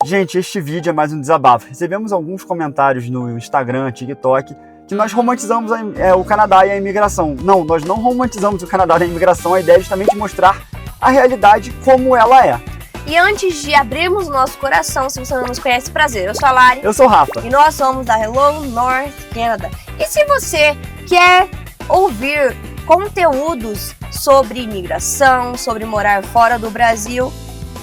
Gente, este vídeo é mais um desabafo. Recebemos alguns comentários no Instagram, TikTok, que nós romantizamos o Canadá e a imigração. Não, nós não romantizamos o Canadá e a imigração. A ideia é justamente mostrar a realidade como ela é. E antes de abrirmos nosso coração, se você não nos conhece, prazer, eu sou a Lari. Eu sou o Rafa. E nós somos da Hello North Canada. E se você quer ouvir conteúdos sobre imigração, sobre morar fora do Brasil,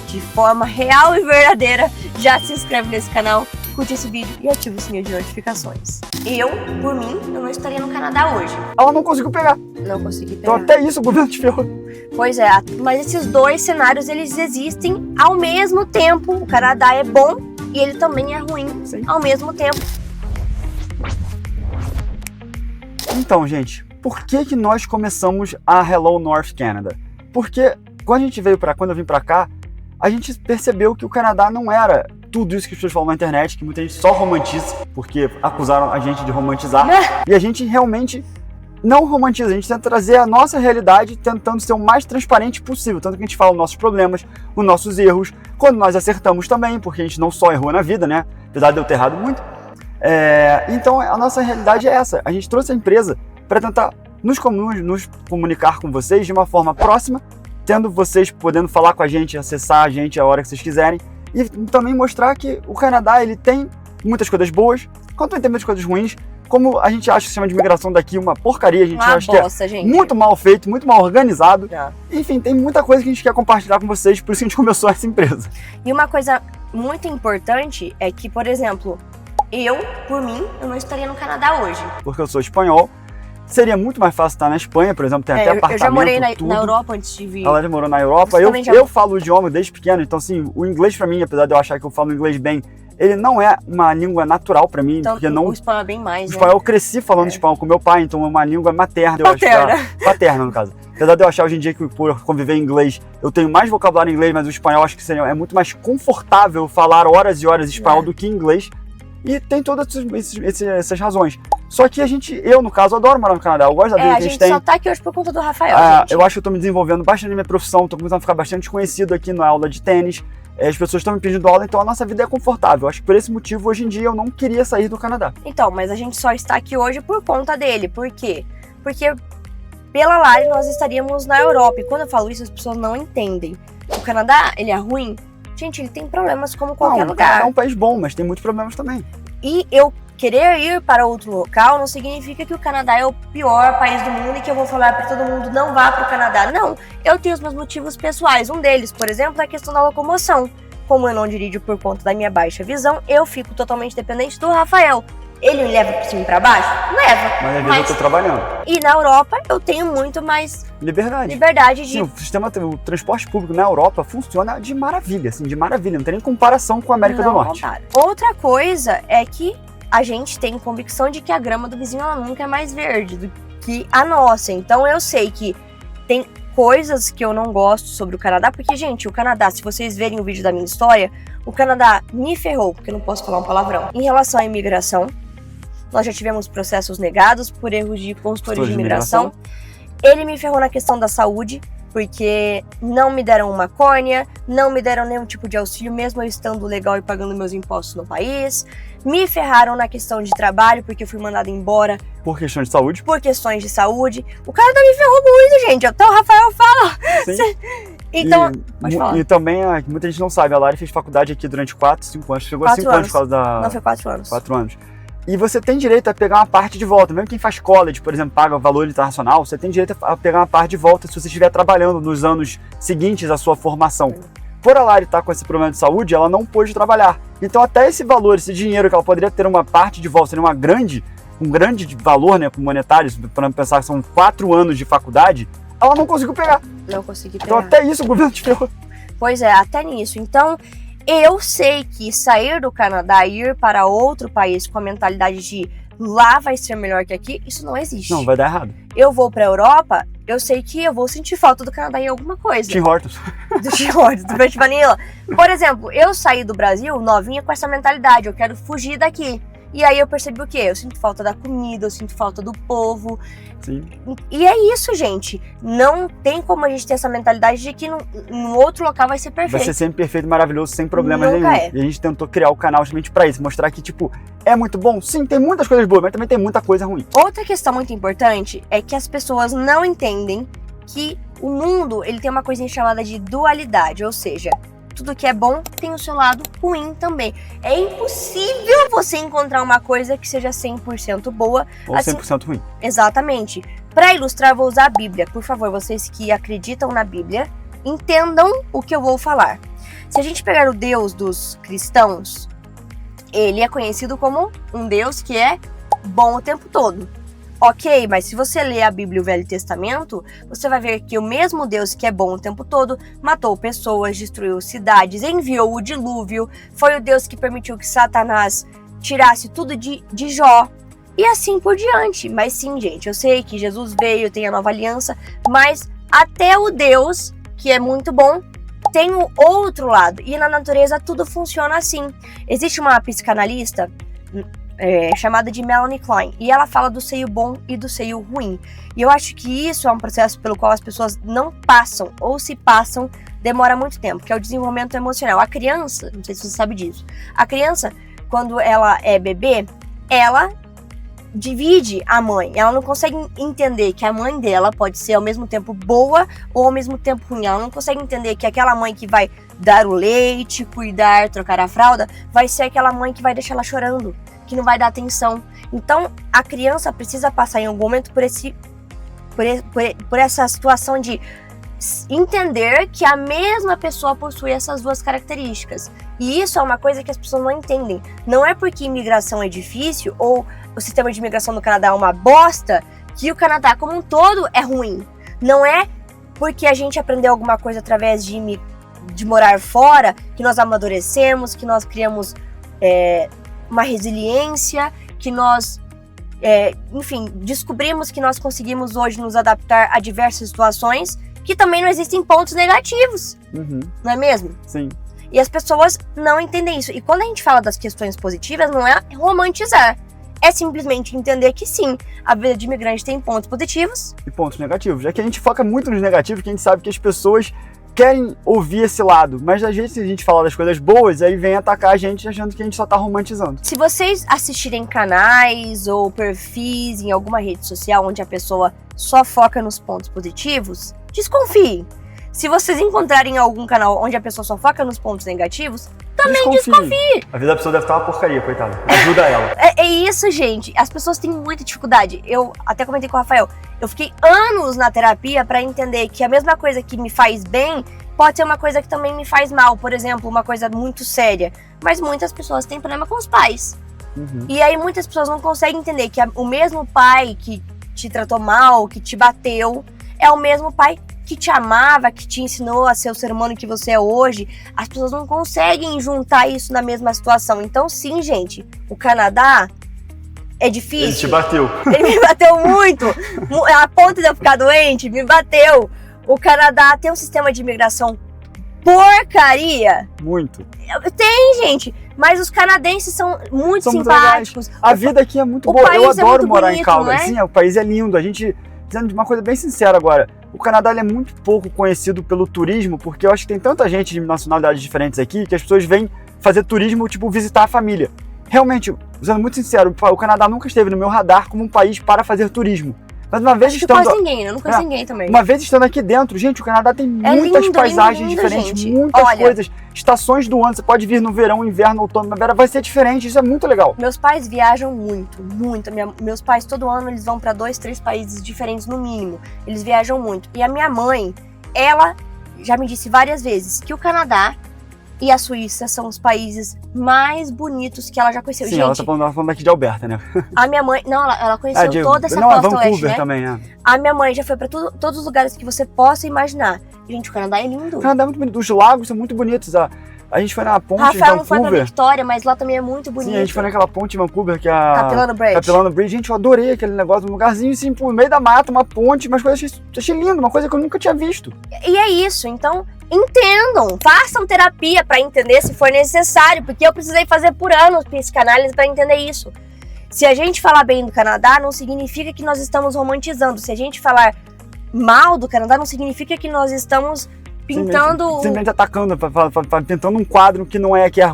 de forma real e verdadeira, já se inscreve nesse canal, curte esse vídeo e ativa o sininho de notificações. Por mim, eu não estaria no Canadá hoje. Ela não conseguiu pegar. Não consegui pegar. Então até isso o governo te ferrou. Pois é, mas esses dois cenários, eles existem ao mesmo tempo. O Canadá é bom e ele também é ruim. Sim. Ao mesmo tempo. Então, gente, por que nós começamos a Hello North Canada? Porque quando eu vim pra cá, a gente percebeu que o Canadá não era tudo isso que as pessoas falam na internet, que muita gente só romantiza, porque acusaram a gente de romantizar. E a gente realmente não romantiza, a gente tenta trazer a nossa realidade, tentando ser o mais transparente possível. Tanto que a gente fala os nossos problemas, os nossos erros, quando nós acertamos também, porque a gente não só errou na vida, né? Apesar de eu ter errado muito. Então a nossa realidade é essa. A gente trouxe a empresa para tentar nos comunicar com vocês de uma forma próxima, tendo vocês podendo falar com a gente, acessar a gente a hora que vocês quiserem, e também mostrar que o Canadá ele tem muitas coisas boas, quanto tem muitas coisas ruins. Como a gente acha o sistema de imigração daqui uma porcaria, a gente acha que é muito mal feito, muito mal organizado. Enfim, tem muita coisa que a gente quer compartilhar com vocês, por isso que a gente começou essa empresa. E uma coisa muito importante é que, por exemplo, por mim, eu não estaria no Canadá hoje. Porque eu sou espanhol. Seria muito mais fácil estar na Espanha, por exemplo, tem até apartamento. Eu já morei na Europa antes de vir. Ela já morou na Europa. Eu falo o idioma desde pequeno, então assim, o inglês pra mim, apesar de eu achar que eu falo inglês bem, ele não é uma língua natural pra mim. Então, porque não, o espanhol é bem mais, o espanhol, eu cresci falando espanhol com meu pai, então é uma língua materna. Paterna, no caso. Apesar de eu achar hoje em dia que por conviver em inglês, eu tenho mais vocabulário em inglês, mas o espanhol acho que é muito mais confortável falar horas e horas de espanhol do que inglês. E tem todas essas razões. Só que eu, no caso, adoro morar no Canadá. Eu gosto da vida que a gente tem. Só tá aqui hoje por conta do Rafael, gente. Eu acho que eu tô me desenvolvendo bastante na minha profissão, tô começando a ficar bastante conhecido aqui na aula de tênis. As pessoas estão me pedindo aula, então a nossa vida é confortável. Acho que por esse motivo, hoje em dia, eu não queria sair do Canadá. Então, mas a gente só está aqui hoje por conta dele. Por quê? Porque pela Lari nós estaríamos na Europa. E quando eu falo isso, as pessoas não entendem. O Canadá, ele é ruim? Gente, ele tem problemas como qualquer lugar. É um país bom, mas tem muitos problemas também. E eu querer ir para outro local não significa que o Canadá é o pior país do mundo e que eu vou falar para todo mundo não vá para o Canadá. Não, eu tenho os meus motivos pessoais. Um deles, por exemplo, é a questão da locomoção. Como eu não dirijo por conta da minha baixa visão, eu fico totalmente dependente do Rafael. Ele me leva para cima e para baixo? Leva. Mas às vezes eu tô trabalhando. E na Europa eu tenho muito mais liberdade de... Sim, o transporte público na Europa funciona de maravilha, assim, de maravilha. Não tem nem comparação com a América do Norte. Outra coisa é que a gente tem convicção de que a grama do vizinho ela nunca é mais verde do que a nossa. Então eu sei que tem coisas que eu não gosto sobre o Canadá, porque, gente, o Canadá, se vocês verem o vídeo da minha história, o Canadá me ferrou, porque eu não posso falar um palavrão. Em relação à imigração, nós já tivemos processos negados por erros de consultoria de imigração. Ele me ferrou na questão da saúde, porque não me deram uma córnea, não me deram nenhum tipo de auxílio, mesmo eu estando legal e pagando meus impostos no país. Me ferraram na questão de trabalho, porque eu fui mandada embora. Por questões de saúde? Por questões de saúde. O Canadá me ferrou muito, gente. Até o Rafael fala. Sim. Então, pode falar. E também, muita gente não sabe, a Lari fez faculdade aqui durante 4, 5 anos. Chegou a 5 anos por causa da... Não, foi 4 anos. 4 anos. E você tem direito a pegar uma parte de volta. Mesmo quem faz college, por exemplo, paga o valor internacional, você tem direito a pegar uma parte de volta se você estiver trabalhando nos anos seguintes à sua formação. Por a Lari estar com esse problema de saúde, ela não pôde trabalhar. Então até esse valor, esse dinheiro que ela poderia ter uma parte de volta, seria um grande valor, né, monetário, para pensar que são 4 anos de faculdade, ela não conseguiu pegar. Não consegui pegar. Então até isso o governo te ferrou. Pois é, até nisso. Então, eu sei que sair do Canadá e ir para outro país com a mentalidade de lá vai ser melhor que aqui, isso não existe. Não, vai dar errado. Eu vou para a Europa, eu sei que eu vou sentir falta do Canadá em alguma coisa. Tim Hortons. Do Tim Hortons, do Verde Vanilla. Por exemplo, eu saí do Brasil novinha com essa mentalidade, eu quero fugir daqui. E aí eu percebi o quê? Eu sinto falta da comida, eu sinto falta do povo. Sim. E é isso, gente. Não tem como a gente ter essa mentalidade de que no outro local vai ser perfeito. Vai ser sempre perfeito, maravilhoso, sem problemas Nunca nenhum. é. E a gente tentou criar o canal justamente pra isso, mostrar que, tipo, é muito bom. Sim, tem muitas coisas boas, mas também tem muita coisa ruim. Outra questão muito importante é que as pessoas não entendem que o mundo, ele tem uma coisinha chamada de dualidade, ou seja, tudo que é bom tem o seu lado ruim também. É impossível você encontrar uma coisa que seja 100% boa. Ou assim, 100% ruim. Exatamente. Para ilustrar, vou usar a Bíblia. Por favor, vocês que acreditam na Bíblia, entendam o que eu vou falar. Se a gente pegar o Deus dos cristãos, ele é conhecido como um Deus que é bom o tempo todo. Ok, mas se você ler a Bíblia e o Velho Testamento, você vai ver que o mesmo Deus que é bom o tempo todo matou pessoas, destruiu cidades, enviou o dilúvio, foi o Deus que permitiu que Satanás tirasse tudo de Jó e assim por diante. Mas sim, gente, eu sei que Jesus veio, tem a nova aliança, mas até o Deus, que é muito bom, tem o outro lado. E na natureza tudo funciona assim. Existe uma psicanalista chamada de Melanie Klein, e ela fala do seio bom e do seio ruim. E eu acho que isso é um processo pelo qual as pessoas não passam, ou se passam, demora muito tempo, que é o desenvolvimento emocional. A criança, não sei se você sabe disso, a criança, quando ela é bebê, ela divide a mãe. Ela não consegue entender que a mãe dela pode ser ao mesmo tempo boa ou ao mesmo tempo ruim. Ela não consegue entender que aquela mãe que vai dar o leite, cuidar, trocar a fralda, vai ser aquela mãe que vai deixar ela chorando, que não vai dar atenção. Então, a criança precisa passar em algum momento por essa situação de entender que a mesma pessoa possui essas duas características. E isso é uma coisa que as pessoas não entendem. Não é porque imigração é difícil ou o sistema de imigração do Canadá é uma bosta que o Canadá como um todo é ruim. Não é porque a gente aprendeu alguma coisa através de morar fora que nós amadurecemos, que nós criamos uma resiliência, que nós, enfim, descobrimos que nós conseguimos hoje nos adaptar a diversas situações, que também não existem pontos negativos, não é mesmo? Sim. E as pessoas não entendem isso. E quando a gente fala das questões positivas, não é romantizar. É simplesmente entender que sim, a vida de imigrante tem pontos positivos e pontos negativos. Já que a gente foca muito nos negativos, que a gente sabe que as pessoas querem ouvir esse lado, mas às vezes se a gente falar das coisas boas, aí vem atacar a gente achando que a gente só tá romantizando. Se vocês assistirem canais ou perfis em alguma rede social onde a pessoa só foca nos pontos positivos, desconfiem. Se vocês encontrarem algum canal onde a pessoa só foca nos pontos negativos, também desconfie. A vida da pessoa deve estar uma porcaria, coitada. Ajuda ela. É isso, gente. As pessoas têm muita dificuldade. Eu até comentei com o Rafael. Eu fiquei anos na terapia para entender que a mesma coisa que me faz bem pode ser uma coisa que também me faz mal. Por exemplo, uma coisa muito séria. Mas muitas pessoas têm problema com os pais. E aí muitas pessoas não conseguem entender que o mesmo pai que te tratou mal, que te bateu, é o mesmo pai que te amava, que te ensinou a ser o ser humano que você é hoje. As pessoas não conseguem juntar isso na mesma situação. Então sim, gente, o Canadá é difícil. Ele te bateu. Ele me bateu muito. A ponto de eu ficar doente, me bateu. O Canadá tem um sistema de imigração porcaria. Muito. Tem, gente. Mas os canadenses são muito simpáticos. A vida aqui é muito boa. Eu adoro morar em Calgary. Sim, o país é lindo. A gente, dizendo de uma coisa bem sincera agora, o Canadá ele é muito pouco conhecido pelo turismo, porque eu acho que tem tanta gente de nacionalidades diferentes aqui que as pessoas vêm fazer turismo, tipo, visitar a família. Realmente, sendo muito sincero, o Canadá nunca esteve no meu radar como um país para fazer turismo. Mas uma vez estando... Quase ninguém, eu não conheço ninguém também. Uma vez estando aqui dentro, gente, o Canadá tem muitas lindo, paisagens lindo, diferentes, gente. muitas coisas, estações do ano, você pode vir no verão, inverno, outono, primavera, vai ser diferente, isso é muito legal. Meus pais viajam muito, muito. Meus pais todo ano eles vão para 2, 3 países diferentes no mínimo. Eles viajam muito. E a minha mãe, ela já me disse várias vezes que o Canadá e a Suíça são os países mais bonitos que ela já conheceu. Sim, gente, ela tá falando aqui de Alberta, né? A minha mãe, não, ela conheceu toda essa costa oeste, né? Também, né? A minha mãe já foi pra todos os lugares que você possa imaginar. Gente, o Canadá é lindo. O Canadá é muito bonito, os lagos são muito bonitos. A gente foi na ponte de Rafael Vancouver. não foi pra Victoria, mas lá também é muito bonito. Sim, a gente foi naquela ponte de Vancouver, que é a Capilano Bridge. Capilano Bridge. Gente, eu adorei aquele negócio, um lugarzinho assim, no meio da mata, uma ponte, umas coisas, achei lindo, uma coisa que eu nunca tinha visto. E é isso, então entendam, façam terapia para entender se for necessário, porque eu precisei fazer por anos psicanálise para entender isso. Se a gente falar bem do Canadá, não significa que nós estamos romantizando. Se a gente falar mal do Canadá, não significa que nós estamos pintando... Simplesmente atacando, pintando um quadro que não é, que é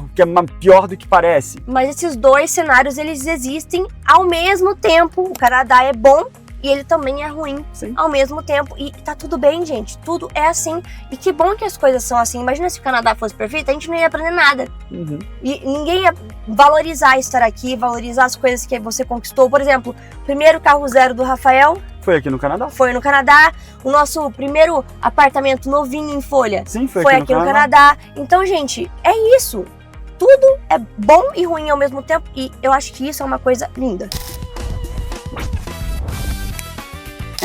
pior do que parece. Mas esses dois cenários, eles existem ao mesmo tempo. O Canadá é bom e ele também é ruim, Sim. ao mesmo tempo. E tá tudo bem, gente. Tudo é assim. E que bom que as coisas são assim. Imagina se o Canadá fosse perfeito, a gente não ia aprender nada. Uhum. E ninguém ia valorizar estar aqui, valorizar as coisas que você conquistou. Por exemplo, o primeiro carro zero do Rafael Foi aqui no Canadá. foi no Canadá. O nosso primeiro apartamento novinho em folha Sim, foi aqui no Canadá. Então, gente, é isso. Tudo é bom e ruim ao mesmo tempo. E eu acho que isso é uma coisa linda.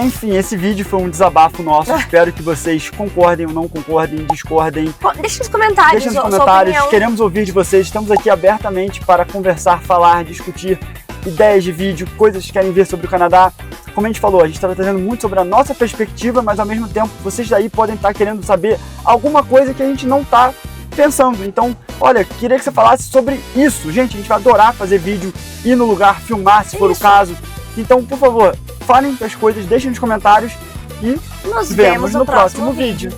Enfim, esse vídeo foi um desabafo nosso. Espero que vocês concordem ou não concordem, discordem. Deixa nos comentários. Deixa nos comentários. Queremos ouvir de vocês. Estamos aqui abertamente para conversar, falar, discutir ideias de vídeo, coisas que querem ver sobre o Canadá. Como a gente falou, a gente estava trazendo muito sobre a nossa perspectiva, mas ao mesmo tempo vocês daí podem estar querendo saber alguma coisa que a gente não está pensando. Então, olha, queria que você falasse sobre isso. Gente, a gente vai adorar fazer vídeo, ir no lugar, filmar se for o caso. Então, por favor, falem as coisas, deixem nos comentários e nos vemos no próximo vídeo.